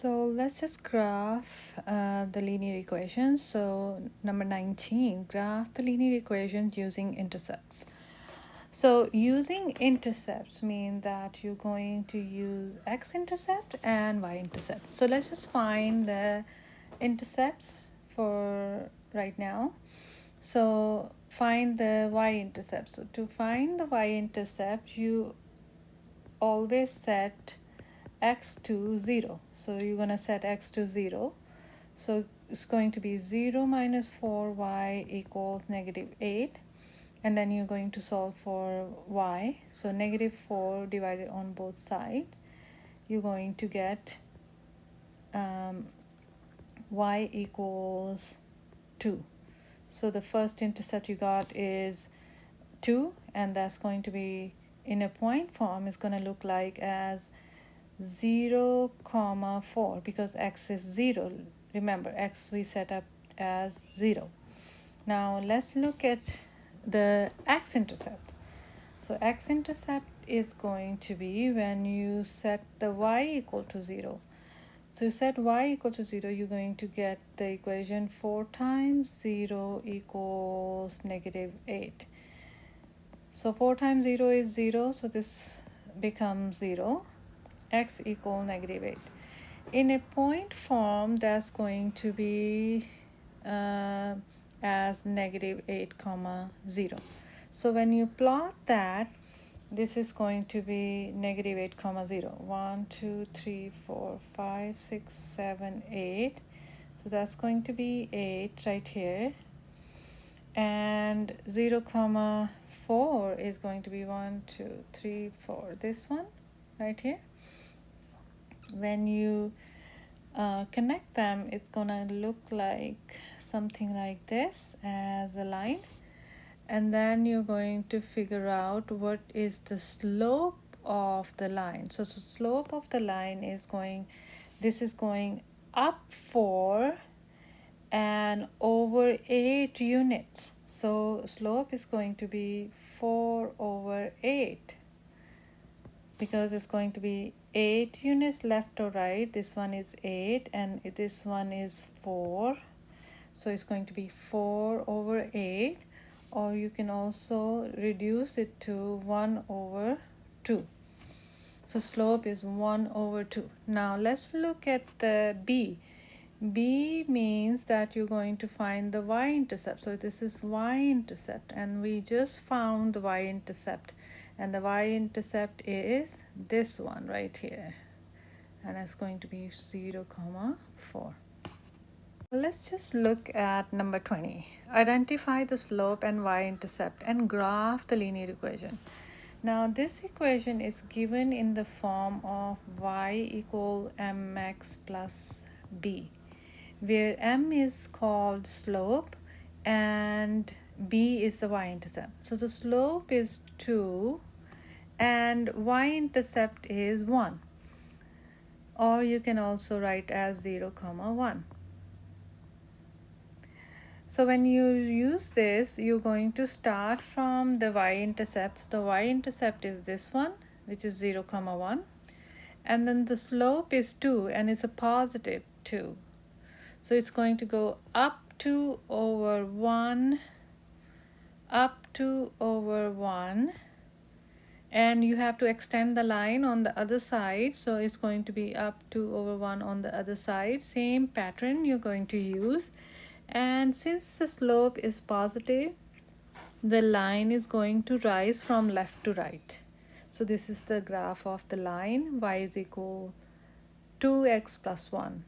So let's just graph the linear equations. So number 19, graph the linear equations using intercepts. So using intercepts mean that you're going to use x-intercept and y-intercept. So let's just find the intercepts for right now. So find the y-intercept. So to find the y-intercept, you always set x to 0. So you're going to set x to 0. So it's going to be 0 minus 4y equals negative 8. And then you're going to solve for y. So negative 4 divided on both sides. You're going to get y equals 2. So the first intercept you got is 2, and that's going to be in a point form. It's going to look like as 0 comma 4 because x is 0. Remember, x we set up as 0. Now let's look at the x-intercept. So x-intercept is going to be when you set the y equal to 0. So you set y equal to 0, you're going to get the equation 4 times 0 equals negative 8. So 4 times 0 is 0, so this becomes 0. X equal negative 8. In a point form, that's going to be as negative 8 comma 0. So when you plot that, this is going to be negative 8 comma 0. 1 2 3 4 5 6 7 8. So that's going to be 8 right here, and 0 comma 4 is going to be 1 2 3 4, this one right here. When you connect them, it's gonna look like something like this as a line, and then you're going to figure out what is the slope of the line. So slope of the line is going, this is going up 4 and over 8 units. So slope is going to be 4 over 8 because it's going to be 8 units left or right. This one is 8 and this one is 4. So it's going to be 4 over 8, or you can also reduce it to 1 over 2. So slope is 1 over 2. Now let's look at the B. B means that you're going to find the y-intercept. So this is y-intercept, and we just found the y-intercept, and the y-intercept is this one right here, and it's going to be 0 comma 4. Let's just look at number 20. Identify the slope and y-intercept and graph the linear equation. Now this equation is given in the form of y equal mx plus b, where m is called slope and b is the y-intercept. So the slope is 2 and y-intercept is 1, or you can also write as 0 comma 1. So when you use this, you're going to start from the y-intercept. The y-intercept is this one, which is 0 comma 1, and then the slope is 2 and it's a positive 2. So it's going to go up 2 over 1, up 2 over 1, and you have to extend the line on the other side. So it's going to be up 2 over 1 on the other side. Same pattern you're going to use. And since the slope is positive, the line is going to rise from left to right. So this is the graph of the line. Y is equal to 2x plus 1.